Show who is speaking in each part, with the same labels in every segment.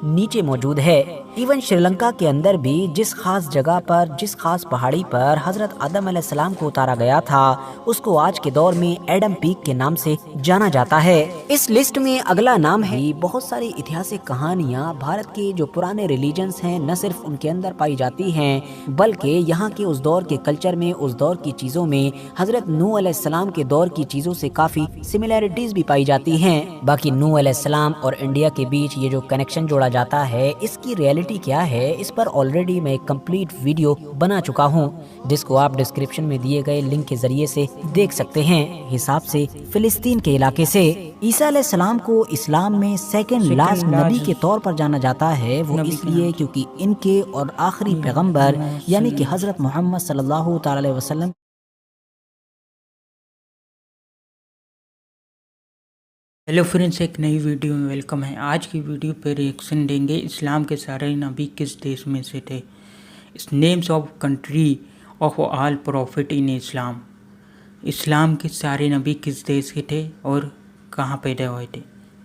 Speaker 1: نیچے موجود ہے۔ ایون شری لنکا کے اندر بھی جس خاص جگہ پر، جس خاص پہاڑی پر حضرت آدم علیہ السلام کو اتارا گیا تھا، اس کو آج کے دور میں ایڈم پیک کے نام سے جانا جاتا ہے۔ اس لسٹ میں اگلا نام ہے۔ بہت ساری اتہاسک کہانیاں بھارت کے جو پرانے ریلیجنز ہیں نہ صرف ان کے اندر پائی جاتی ہیں، بلکہ یہاں کے اس دور کے کلچر میں، اس دور کی چیزوں میں حضرت نوح علیہ السلام کے دور کی چیزوں سے کافی سملیرٹیز بھی پائی جاتی ہیں۔ باقی نوح علیہ السلام اور انڈیا کے بیچ یہ جو کنیکشن جوڑا جاتا ہے، اس کی ریئلٹی کیا ہے، اس پر آلریڈی میں ایک کمپلیٹ ویڈیو بنا چکا ہوں، جس کو آپ ڈسکرپشن میں دیے گئے لنک کے ذریعے سے دیکھ سکتے ہیں۔ حساب سے فلسطین کے علاقے سے عیسیٰ علیہ السلام کو اسلام میں سیکنڈ لاسٹ نبی کے طور پر جانا جاتا ہے، وہ اس لیے کیونکہ ان کے اور آخری پیغمبر یعنی کہ حضرت محمد صلی اللہ تعالی علیہ وسلم
Speaker 2: ہیلو فرینڈس، ایک نئی ویڈیو میں ویلکم ہے۔ آج کی ویڈیو پہ ریئیکشن دیں گے اسلام کے سارے نبی کس دیش میں سے تھے، names of country of all prophet in Islam. اسلام کے سارے نبی کس دیش کے تھے اور کہاں پیدا ہوئے تھے۔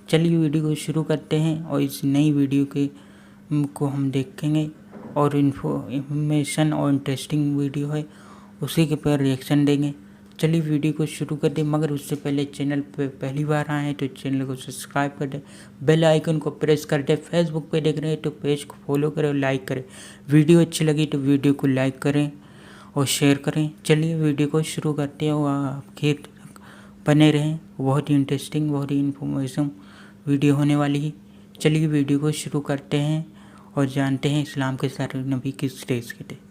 Speaker 2: چلیے ویڈیو کو شروع کرتے ہیں اور اس نئی ویڈیو کو ہم دیکھیں گے اور انفارمیشن اور انٹرسٹنگ ویڈیو ہے، اسی کے پر ریئیکشن دیں گے۔ چلیے ویڈیو کو شروع کر دیں، مگر اس سے پہلے چینل پہ پہلی بار آئے ہیں تو چینل کو سبسکرائب کر دیں، بیل آئیکن کو پریس کر دیں۔ فیس بک پہ دیکھ رہے ہیں تو پیج کو فالو کریں اور لائک کریں۔ ویڈیو اچھی لگی تو ویڈیو کو لائک کریں اور شیئر کریں۔ چلیے ویڈیو کو شروع کرتے ہیں اور آخر تک بنے رہیں، بہت ہی انٹرسٹنگ، بہت ہی انفارمیشن ویڈیو ہونے والی ہے۔ چلیے ویڈیو کو شروع کرتے ہیں اور جانتے ہیں اسلام کے سارے نبی کس دیش کے تھے۔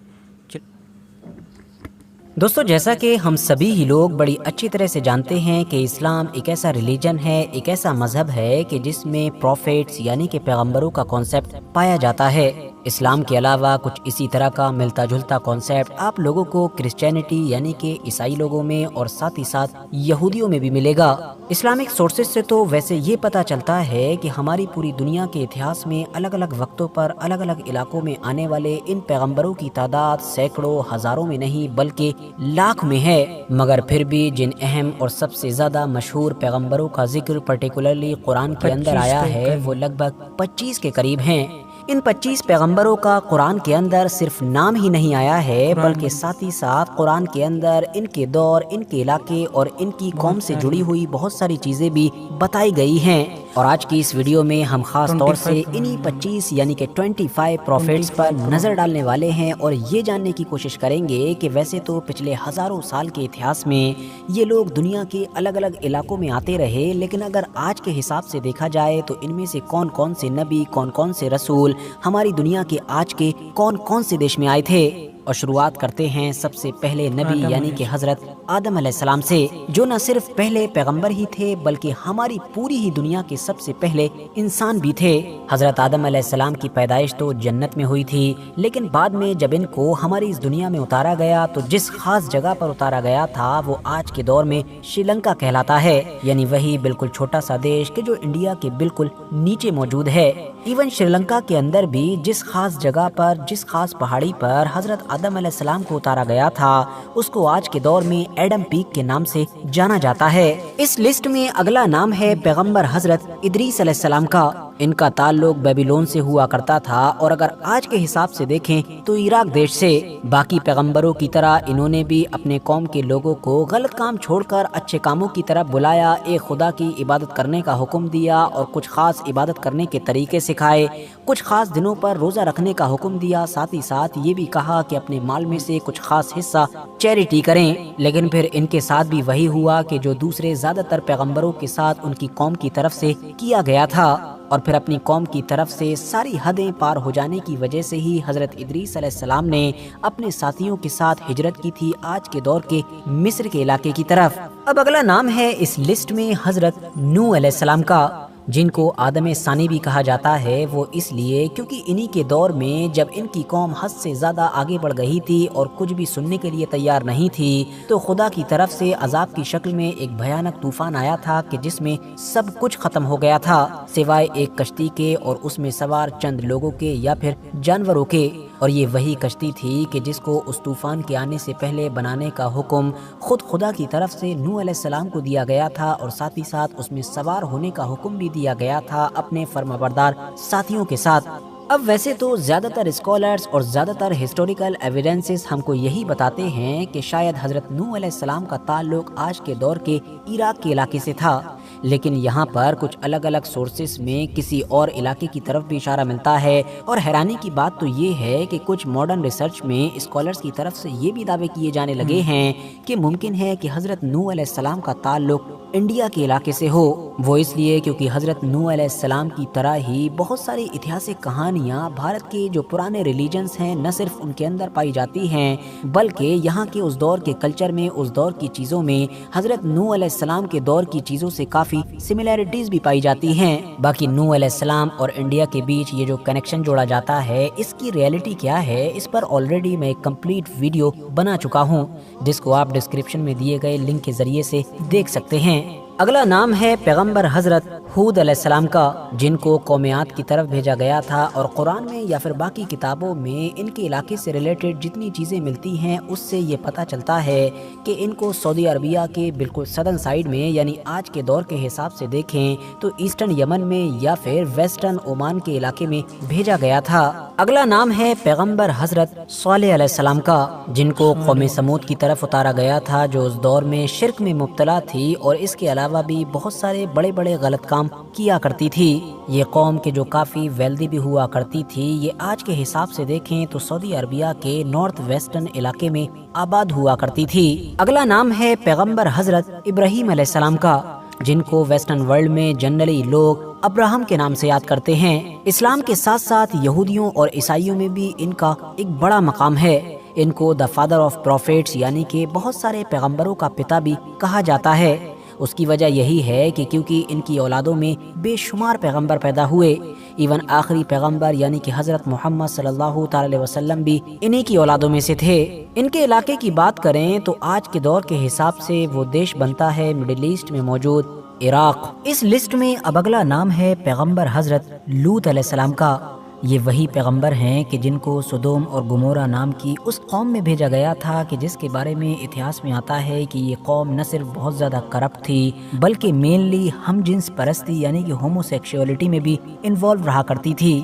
Speaker 1: دوستو، جیسا کہ ہم سبھی ہی لوگ بڑی اچھی طرح سے جانتے ہیں کہ اسلام ایک ایسا ریلیجن ہے، ایک ایسا مذہب ہے کہ جس میں پروفیٹس یعنی کہ پیغمبروں کا کانسیپٹ پایا جاتا ہے۔ اسلام کے علاوہ کچھ اسی طرح کا ملتا جلتا کانسیپٹ آپ لوگوں کو کرسچینٹی یعنی کہ عیسائی لوگوں میں اور ساتھ ہی ساتھ یہودیوں میں بھی ملے گا۔ اسلامک سورسز سے تو ویسے یہ پتہ چلتا ہے کہ ہماری پوری دنیا کے اتہاس میں الگ الگ وقتوں پر الگ الگ علاقوں میں آنے والے ان پیغمبروں کی تعداد سینکڑوں ہزاروں میں نہیں بلکہ لاکھ میں ہے، مگر پھر بھی جن اہم اور سب سے زیادہ مشہور پیغمبروں کا ذکر پرٹیکولرلی قرآن کے اندر آیا ہے وہ لگ بھگ 25 کے قریب ہیں۔ ان 25 پیغمبروں کا قرآن کے اندر صرف نام ہی نہیں آیا ہے بلکہ ساتھ ہی ساتھ قرآن کے اندر ان کے دور، ان کے علاقے اور ان کی قوم سے جڑی ہوئی بہت ساری چیزیں بھی بتائی گئی ہیں۔ اور آج کی اس ویڈیو میں ہم خاص طور سے انہی 25 یعنی کہ 25 پروفیٹس پر نظر ڈالنے والے ہیں اور یہ جاننے کی کوشش کریں گے کہ ویسے تو پچھلے ہزاروں سال کے اتہاس میں یہ لوگ دنیا کے الگ الگ علاقوں میں آتے رہے، لیکن اگر آج کے حساب سے دیکھا جائے تو ان میں سے کون کون سے نبی، کون کون سے رسول ہماری دنیا کے آج کے کون کون سے دیش میں آئے تھے۔ اور شروعات کرتے ہیں سب سے پہلے نبی یعنی کہ حضرت آدم علیہ السلام سے، جو نہ صرف پہلے پیغمبر ہی تھے بلکہ ہماری پوری ہی دنیا کے سب سے پہلے انسان بھی تھے۔ حضرت آدم علیہ السلام کی پیدائش تو جنت میں ہوئی تھی، لیکن بعد میں جب ان کو ہماری اس دنیا میں اتارا گیا تو جس خاص جگہ پر اتارا گیا تھا وہ آج کے دور میں شری لنکا کہلاتا ہے، یعنی وہی بالکل چھوٹا سا دیش کہ جو انڈیا کے بالکل نیچے موجود ہے۔ ایون شری لنکا کے اندر بھی جس خاص جگہ پر، جس خاص پہاڑی پر حضرت آدم علیہ السلام کو اتارا گیا تھا، اس کو آج کے دور میں ایڈم پیک کے نام سے جانا جاتا ہے۔ اس لسٹ میں اگلا نام ہے پیغمبر حضرت ادریس علیہ السلام کا۔ ان کا تعلق بیبیلون سے ہوا کرتا تھا اور اگر آج کے حساب سے دیکھیں تو عراق دیش سے۔ باقی پیغمبروں کی طرح انہوں نے بھی اپنے قوم کے لوگوں کو غلط کام چھوڑ کر اچھے کاموں کی طرف بلایا، ایک خدا کی عبادت کرنے کا حکم دیا اور کچھ خاص عبادت کرنے کے طریقے سکھائے، کچھ خاص دنوں پر روزہ رکھنے کا حکم دیا، ساتھ ہی ساتھ یہ بھی کہا کہ اپنے مال میں سے کچھ خاص حصہ چیریٹی کریں۔ لیکن پھر ان کے ساتھ بھی وہی ہوا کہ جو دوسرے زیادہ تر پیغمبروں کے ساتھ ان کی قوم کی طرف سے کیا گیا تھا، اور پھر اپنی قوم کی طرف سے ساری حدیں پار ہو جانے کی وجہ سے ہی حضرت ادریس علیہ السلام نے اپنے ساتھیوں کے ساتھ ہجرت کی تھی آج کے دور کے مصر کے علاقے کی طرف۔ اب اگلا نام ہے اس لسٹ میں حضرت نوح علیہ السلام کا، جن کو آدم ثانی بھی کہا جاتا ہے، وہ اس لیے کیونکہ انہی کے دور میں جب ان کی قوم حد سے زیادہ آگے بڑھ گئی تھی اور کچھ بھی سننے کے لیے تیار نہیں تھی تو خدا کی طرف سے عذاب کی شکل میں ایک بھیانک طوفان آیا تھا کہ جس میں سب کچھ ختم ہو گیا تھا سوائے ایک کشتی کے اور اس میں سوار چند لوگوں کے یا پھر جانوروں کے۔ اور یہ وہی کشتی تھی کہ جس کو اس طوفان کے آنے سے پہلے بنانے کا حکم خود خدا کی طرف سے نوح علیہ السلام کو دیا گیا تھا، اور ساتھ ہی ساتھ اس میں سوار ہونے کا حکم بھی دیا گیا تھا اپنے فرمانبردار ساتھیوں کے ساتھ۔ اب ویسے تو زیادہ تر اسکالرز اور زیادہ تر ہسٹوریکل ایویڈنسز ہم کو یہی بتاتے ہیں کہ شاید حضرت نوح علیہ السلام کا تعلق آج کے دور کے عراق کے علاقے سے تھا، لیکن یہاں پر کچھ الگ الگ سورسز میں کسی اور علاقے کی طرف بھی اشارہ ملتا ہے۔ اور حیرانی کی بات تو یہ ہے کہ کچھ ماڈرن ریسرچ میں اسکالرز کی طرف سے یہ بھی دعوے کیے جانے لگے ہیں کہ ممکن ہے کہ حضرت نوح علیہ السلام کا تعلق انڈیا کے علاقے سے ہو۔ وہ اس لیے کیونکہ حضرت نوح علیہ السلام کی طرح ہی بہت ساری اتہاسک کہانیاں بھارت کے جو پرانے ریلیجنز ہیں نہ صرف ان کے اندر پائی جاتی ہیں، بلکہ یہاں کے اس دور کے کلچر میں، اس دور کی چیزوں میں حضرت نوح علیہ السلام کے دور کی چیزوں سے کافی سملیرٹیز بھی پائی جاتی ہیں۔ باقی نوح علیہ السلام اور انڈیا کے بیچ یہ جو کنیکشن جوڑا جاتا ہے، اس کی ریئلٹی کیا ہے، اس پر آلریڈی میں ایک کمپلیٹ ویڈیو بنا چکا ہوں، جس کو آپ ڈسکرپشن میں دیے گئے لنک کے ذریعے سے دیکھ سکتے ہیں۔ اگلا نام ہے پیغمبر حضرت ہود علیہ السلام کا، جن کو قوم عاد کی طرف بھیجا گیا تھا، اور قرآن میں یا پھر باقی کتابوں میں ان کے علاقے سے ریلیٹڈ جتنی چیزیں ملتی ہیں اس سے یہ پتہ چلتا ہے کہ ان کو سعودی عربیہ کے بالکل سدرن سائیڈ میں، یعنی آج کے دور کے حساب سے دیکھیں تو ایسٹرن یمن میں یا پھر ویسٹرن عمان کے علاقے میں بھیجا گیا تھا۔ اگلا نام ہے پیغمبر حضرت صالح علیہ السلام کا، جن کو قوم سمود کی طرف اتارا گیا تھا، جو اس دور میں شرک میں مبتلا تھی اور اس کے علاوہ بھی بہت سارے بڑے بڑے غلط کام کیا کرتی تھی۔ یہ قوم کے جو کافی ویلدی بھی ہوا کرتی تھی، یہ آج کے حساب سے دیکھیں تو سعودی عربیہ کے نارتھ ویسٹرن علاقے میں آباد ہوا کرتی تھی۔ اگلا نام ہے پیغمبر حضرت ابراہیم علیہ السلام کا، جن کو ویسٹرن ورلڈ میں جنرلی لوگ ابراہم کے نام سے یاد کرتے ہیں۔ اسلام کے ساتھ ساتھ یہودیوں اور عیسائیوں میں بھی ان کا ایک بڑا مقام ہے۔ ان کو دا فادر آف پروفیٹس یعنی کہ بہت سارے پیغمبروں کا پتا بھی کہا جاتا ہے۔ اس کی وجہ یہی ہے کہ کیونکہ ان کی اولادوں میں بے شمار پیغمبر پیدا ہوئے، ایون آخری پیغمبر یعنی کہ حضرت محمد صلی اللہ تعالی علیہ وسلم بھی انہی کی اولادوں میں سے تھے۔ ان کے علاقے کی بات کریں تو آج کے دور کے حساب سے وہ دیش بنتا ہے مڈل ایسٹ میں موجود عراق۔ اس لسٹ میں اب اگلا نام ہے پیغمبر حضرت لوط علیہ السلام کا۔ یہ وہی پیغمبر ہیں کہ جن کو سدوم اور گمورہ نام کی اس قوم میں بھیجا گیا تھا کہ جس کے بارے میں اتہاس میں آتا ہے کہ یہ قوم نہ صرف بہت زیادہ کرپٹ تھی بلکہ مینلی ہم جنس پرستی یعنی کہ ہومو سیکشولیٹی میں بھی انوالو رہا کرتی تھی۔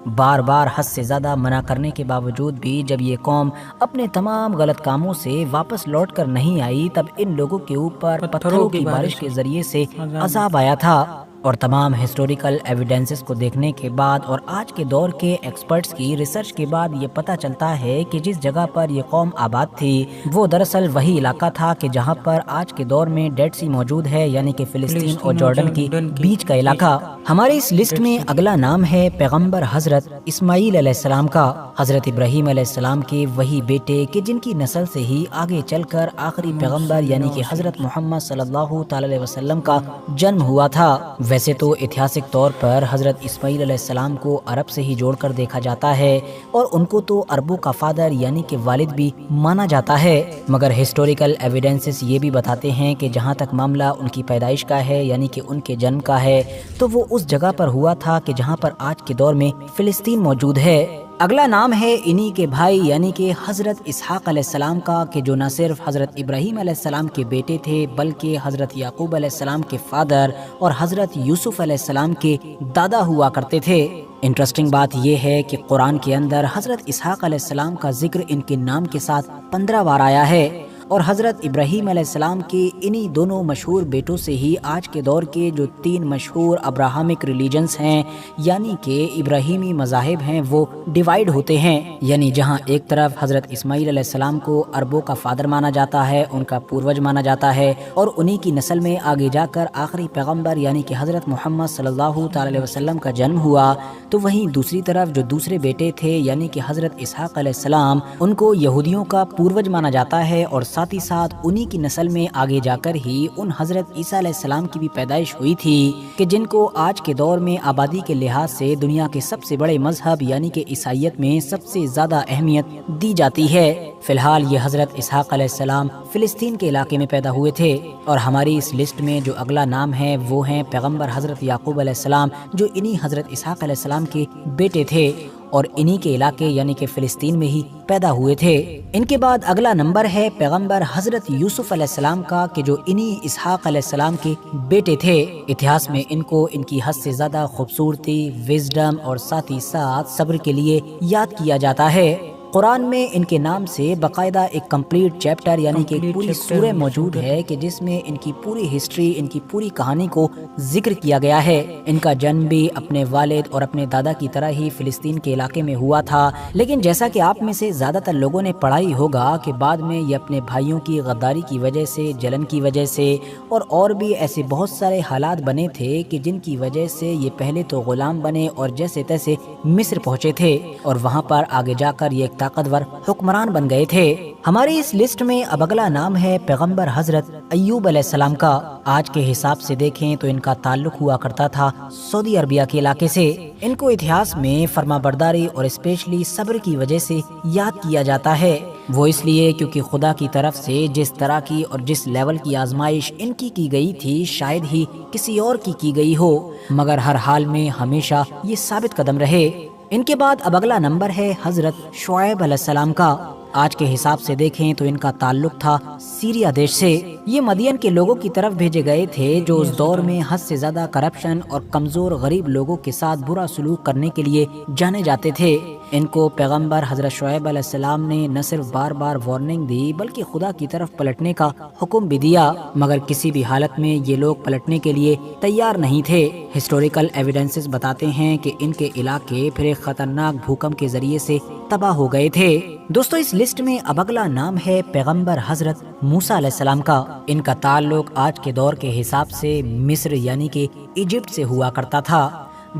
Speaker 1: بار بار حد سے زیادہ منع کرنے کے باوجود بھی جب یہ قوم اپنے تمام غلط کاموں سے واپس لوٹ کر نہیں آئی، تب ان لوگوں کے اوپر پتھروں کی بارش کے ذریعے سے عذاب آیا تھا۔ اور تمام ہسٹوریکل ایویڈنسز کو دیکھنے کے بعد اور آج کے دور کے ایکسپرٹس کی ریسرچ کے بعد یہ پتہ چلتا ہے کہ جس جگہ پر یہ قوم آباد تھی وہ دراصل وہی علاقہ تھا کہ جہاں پر آج کے دور میں ڈیڈ سی موجود ہے، یعنی کہ فلسطین اور جارڈن کی بیچ کا علاقہ۔ ہمارے اس لسٹ میں اگلا نام ہے پیغمبر حضرت اسماعیل علیہ السلام کا، حضرت ابراہیم علیہ السلام کے وہی بیٹے کہ جن کی نسل سے ہی آگے چل کر آخری پیغمبر یعنی کہ حضرت محمد صلی اللہ تعالی علیہ وسلم کا جنم ہوا تھا۔ ویسے تو اتہاسک طور پر حضرت اسماعیل علیہ السلام کو عرب سے ہی جوڑ کر دیکھا جاتا ہے اور ان کو تو عربوں کا فادر یعنی کہ والد بھی مانا جاتا ہے، مگر ہسٹوریکل ایویڈنسز یہ بھی بتاتے ہیں کہ جہاں تک معاملہ ان کی پیدائش کا ہے یعنی کہ ان کے جنم کا ہے تو وہ اس جگہ پر ہوا تھا کہ جہاں پر آج کے دور میں فلسطین موجود ہے۔ اگلا نام ہے انہی کے بھائی یعنی کہ حضرت اسحاق علیہ السلام کا کہ جو نہ صرف حضرت ابراہیم علیہ السلام کے بیٹے تھے بلکہ حضرت یعقوب علیہ السلام کے فادر اور حضرت یوسف علیہ السلام کے دادا ہوا کرتے تھے۔ انٹرسٹنگ بات یہ ہے کہ قرآن کے اندر حضرت اسحاق علیہ السلام کا ذکر ان کے نام کے ساتھ 15 بار آیا ہے، اور حضرت ابراہیم علیہ السلام کے انہی دونوں مشہور بیٹوں سے ہی آج کے دور کے جو 3 مشہور ابراہمک ریلیجنز ہیں یعنی کہ ابراہیمی مذاہب ہیں وہ ڈیوائیڈ ہوتے ہیں، یعنی جہاں ایک طرف حضرت اسماعیل علیہ السلام کو عربوں کا فادر مانا جاتا ہے، ان کا پوروج مانا جاتا ہے اور انہی کی نسل میں آگے جا کر آخری پیغمبر یعنی کہ حضرت محمد صلی اللہ تعالی علیہ وسلم کا جنم ہوا، تو وہیں دوسری طرف جو دوسرے بیٹے تھے یعنی کہ حضرت اسحاق علیہ السلام ان کو یہودیوں کا پوروج مانا جاتا ہے، اور ساتھ ہی ساتھ انہی کی نسل میں آگے جا کر ہی ان حضرت عیسیٰ علیہ السلام کی بھی پیدائش ہوئی تھی کہ جن کو آج کے دور میں آبادی کے لحاظ سے دنیا کے سب سے بڑے مذہب یعنی کہ عیسائیت میں سب سے زیادہ اہمیت دی جاتی ہے۔ فی الحال یہ حضرت اسحاق علیہ السلام فلسطین کے علاقے میں پیدا ہوئے تھے، اور ہماری اس لسٹ میں جو اگلا نام ہے وہ ہیں پیغمبر حضرت یعقوب علیہ السلام جو انہی حضرت اسحاق علیہ السلام کے بیٹے تھے۔ اور انہی کے علاقے یعنی کہ فلسطین میں ہی پیدا ہوئے تھے۔ ان کے بعد اگلا نمبر ہے پیغمبر حضرت یوسف علیہ السلام کا کہ جو انہی اسحاق علیہ السلام کے بیٹے تھے۔ اتہاس میں ان کو ان کی حد سے زیادہ خوبصورتی، وزڈم اور ساتھ ہی ساتھ صبر کے لیے یاد کیا جاتا ہے۔ قرآن میں ان کے نام سے باقاعدہ ایک کمپلیٹ چیپٹر یعنی کہ ایک پوری سورہ موجود ہے کہ جس میں ان کی پوری ہسٹری، ان کی پوری کہانی کو ذکر کیا گیا ہے۔ ان کا جنم بھی اپنے والد اور اپنے دادا کی طرح ہی فلسطین کے علاقے میں ہوا تھا، لیکن جیسا کہ آپ میں سے زیادہ تر لوگوں نے پڑھا ہی ہوگا کہ بعد میں یہ اپنے بھائیوں کی غداری کی وجہ سے، جلن کی وجہ سے اور بھی ایسے بہت سارے حالات بنے تھے کہ جن کی وجہ سے یہ پہلے تو غلام بنے اور جیسے تیسے مصر پہنچے تھے اور وہاں پر آگے جا کر یہ طاقتور حکمران بن گئے تھے۔ ہماری اس لسٹ میں اب اگلا نام ہے پیغمبر حضرت ایوب علیہ السلام کا۔ آج کے حساب سے دیکھیں تو ان کا تعلق ہوا کرتا تھا سعودی عربیہ کے علاقے سے۔ ان کو اتہاس میں فرما برداری اور اسپیشلی صبر کی وجہ سے یاد کیا جاتا ہے۔ وہ اس لیے کیونکہ خدا کی طرف سے جس طرح کی اور جس لیول کی آزمائش ان کی گئی تھی شاید ہی کسی اور کی گئی ہو، مگر ہر حال میں ہمیشہ یہ ثابت قدم رہے۔ ان کے بعد اب اگلا نمبر ہے حضرت شعیب علیہ السلام کا۔ آج کے حساب سے دیکھیں تو ان کا تعلق تھا سیریا دیش سے۔ یہ مدین کے لوگوں کی طرف بھیجے گئے تھے جو اس دور میں حد سے زیادہ کرپشن اور کمزور غریب لوگوں کے ساتھ برا سلوک کرنے کے لیے جانے جاتے تھے۔ ان کو پیغمبر حضرت شعیب علیہ السلام نے نہ صرف بار بار وارننگ دی بلکہ خدا کی طرف پلٹنے کا حکم بھی دیا، مگر کسی بھی حالت میں یہ لوگ پلٹنے کے لیے تیار نہیں تھے۔ ہسٹوریکل ایویڈنسز بتاتے ہیں کہ ان کے علاقے پھر ایک خطرناک بھوکمپ کے ذریعے سے تباہ ہو گئے تھے۔ دوستو اس لسٹ میں اب اگلا نام ہے پیغمبر حضرت موسیٰ علیہ السلام کا۔ ان کا تعلق آج کے دور کے حساب سے مصر یعنی کہ ایجپٹ سے ہوا کرتا تھا۔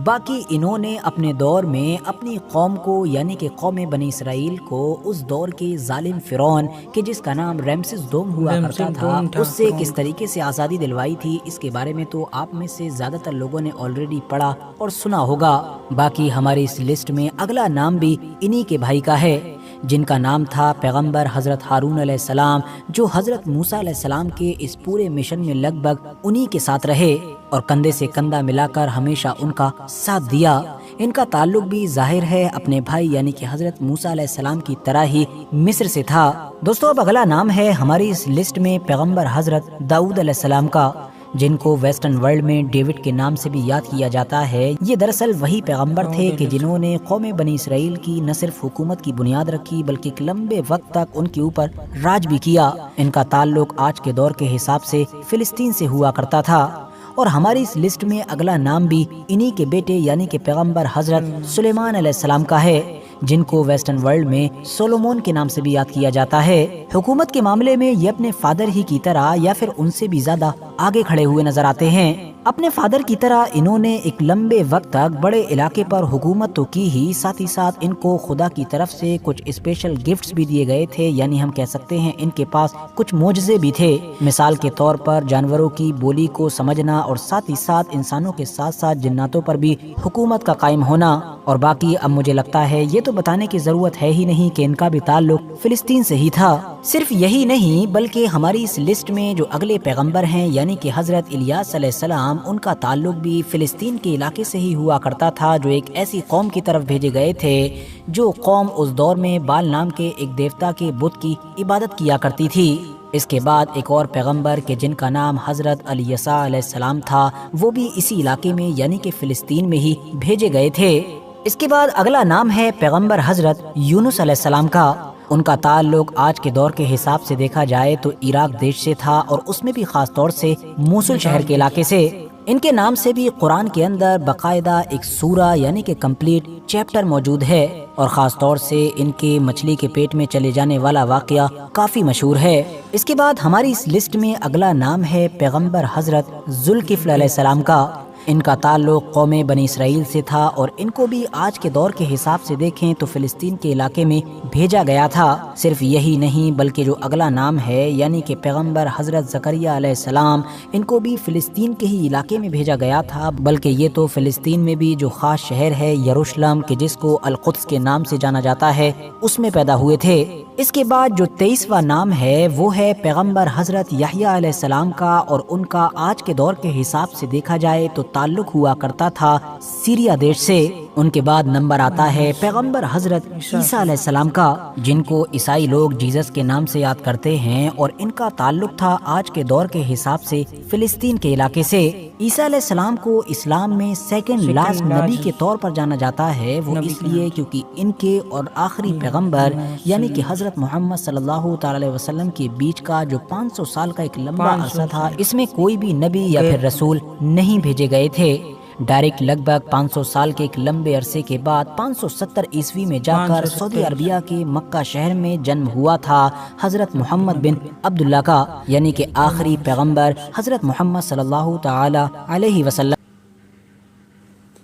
Speaker 1: باقی انہوں نے اپنے دور میں اپنی قوم کو یعنی کہ قوم بنی اسرائیل کو اس دور کے ظالم فرعون کہ جس کا نام ریمسس دوم ہوا کرتا تھا اس سے کس طریقے سے آزادی دلوائی تھی، اس کے بارے میں تو آپ میں سے زیادہ تر لوگوں نے آلریڈی پڑھا اور سنا ہوگا۔ باقی ہماری اس لسٹ میں اگلا نام بھی انہی کے بھائی کا ہے جن کا نام تھا پیغمبر حضرت ہارون علیہ السلام، جو حضرت موسیٰ علیہ السلام کے اس پورے مشن میں لگ بھگ انہی کے ساتھ رہے اور کندھے سے کندھا ملا کر ہمیشہ ان کا ساتھ دیا۔ ان کا تعلق بھی ظاہر ہے اپنے بھائی یعنی کہ حضرت موسیٰ علیہ السلام کی طرح ہی مصر سے تھا۔ دوستو اب اگلا نام ہے ہماری اس لسٹ میں پیغمبر حضرت داؤد علیہ السلام کا، جن کو ویسٹرن ورلڈ میں ڈیوڈ کے نام سے بھی یاد کیا جاتا ہے۔ یہ دراصل وہی پیغمبر تھے کہ جنہوں نے قوم بنی اسرائیل کی نہ صرف حکومت کی بنیاد رکھی بلکہ ایک لمبے وقت تک ان کے اوپر راج بھی کیا۔ ان کا تعلق آج کے دور کے حساب سے فلسطین سے ہوا کرتا تھا۔ اور ہماری اس لسٹ میں اگلا نام بھی انہی کے بیٹے یعنی کہ پیغمبر حضرت سلیمان علیہ السلام کا ہے، جن کو ویسٹرن ورلڈ میں سولومون کے نام سے بھی یاد کیا جاتا ہے۔ حکومت کے معاملے میں یہ اپنے فادر ہی کی طرح یا پھر ان سے بھی زیادہ آگے کھڑے ہوئے نظر آتے ہیں۔ اپنے فادر کی طرح انہوں نے ایک لمبے وقت تک بڑے علاقے پر حکومت تو کی ہی، ساتھ ہی ساتھ ان کو خدا کی طرف سے کچھ اسپیشل گفٹس بھی دیے گئے تھے، یعنی ہم کہہ سکتے ہیں ان کے پاس کچھ معجزے بھی تھے۔ مثال کے طور پر جانوروں کی بولی کو سمجھنا اور ساتھ ہی ساتھ انسانوں کے ساتھ ساتھ جناتوں پر بھی حکومت کا قائم ہونا۔ اور باقی اب مجھے لگتا ہے یہ تو بتانے کی ضرورت ہے ہی نہیں کہ ان کا بھی تعلق فلسطین سے ہی تھا۔ صرف یہی نہیں بلکہ ہماری اس لسٹ میں جو اگلے پیغمبر ہیں یعنی کہ حضرت الیاس علیہ السلام، ان کا تعلق بھی فلسطین کے علاقے سے ہی ہوا کرتا تھا، جو ایک ایسی قوم کی طرف بھیجے گئے تھے جو قوم اس دور میں بال نام کے ایک دیوتا کے بت کی عبادت کیا کرتی تھی۔ اس کے بعد ایک اور پیغمبر کہ جن کا نام حضرت الیسع علیہ السلام تھا، وہ بھی اسی علاقے میں یعنی کہ فلسطین میں ہی بھیجے گئے تھے۔ اس کے بعد اگلا نام ہے پیغمبر حضرت یونس علیہ السلام کا۔ ان کا تعلق آج کے دور کے حساب سے دیکھا جائے تو عراق دیش سے تھا اور اس میں بھی خاص طور سے موصل شہر کے علاقے سے۔ ان کے نام سے بھی قرآن کے اندر باقاعدہ ایک سورہ یعنی کہ کمپلیٹ چیپٹر موجود ہے، اور خاص طور سے ان کے مچھلی کے پیٹ میں چلے جانے والا واقعہ کافی مشہور ہے۔ اس کے بعد ہماری اس لسٹ میں اگلا نام ہے پیغمبر حضرت ذوالکفل علیہ السلام کا۔ ان کا تعلق قوم بنی اسرائیل سے تھا اور ان کو بھی آج کے دور کے حساب سے دیکھیں تو فلسطین کے علاقے میں بھیجا گیا تھا۔ صرف یہی نہیں بلکہ جو اگلا نام ہے یعنی کہ پیغمبر حضرت زکریہ علیہ السلام، ان کو بھی فلسطین کے ہی علاقے میں بھیجا گیا تھا، بلکہ یہ تو فلسطین میں بھی جو خاص شہر ہے یروشلم کہ جس کو القدس کے نام سے جانا جاتا ہے، اس میں پیدا ہوئے تھے۔ اس کے بعد جو 23واں نام ہے وہ ہے پیغمبر حضرت یحییٰ علیہ السلام کا، اور ان کا آج کے دور کے حساب سے دیکھا جائے تو تعلق ہوا کرتا تھا سیریا دیش سے۔ ان کے بعد نمبر آتا ہے پیغمبر حضرت عیسیٰ علیہ السلام کا، جن کو عیسائی لوگ جیزس کے نام سے یاد کرتے ہیں، اور ان کا تعلق تھا آج کے دور کے حساب سے فلسطین کے علاقے سے۔ عیسیٰ علیہ السلام کو اسلام میں سیکنڈ لاسٹ نبی کے طور پر جانا جاتا ہے، وہ اس لیے کیونکہ ان کے اور آخری پیغمبر یعنی کہ حضرت محمد صلی اللہ تعالی وسلم کے بیچ کا جو 500 سال کا ایک لمبا عرصہ تھا، اس میں کوئی بھی نبی یا پھر رسول نہیں بھیجے گئے تھے۔ ڈائریکٹ لگ بھگ 500 سال کے ایک لمبے عرصے کے بعد 570 عیسوی میں جا کر سعودی عربیہ کے مکہ شہر میں جنم ہوا تھا حضرت محمد بن عبداللہ کا، یعنی کہ آخری پیغمبر حضرت محمد صلی اللہ تعالی علیہ وسلم۔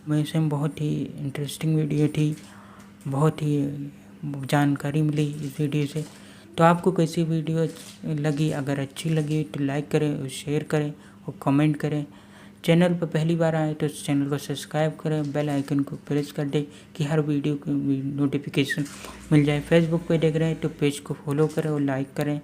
Speaker 2: ویسے بہت ہی انٹرسٹنگ ویڈیو تھی، بہت ہی جانکاری ملی اس ویڈیو سے۔ تو آپ کو کیسی ویڈیو لگی؟ اگر اچھی لگی تو لائک کریں اور شیئر کریں اور کمنٹ کریں۔ چینل پہ پہلی بار آئے تو اس چینل کو سبسکرائب کریں، بیل آئیکن کو پریس کر دیں کہ ہر ویڈیو کی نوٹیفیکیشن مل جائے۔ فیس بک پہ دیکھ رہے ہیں تو پیج کو فالو کریں اور لائک کریں۔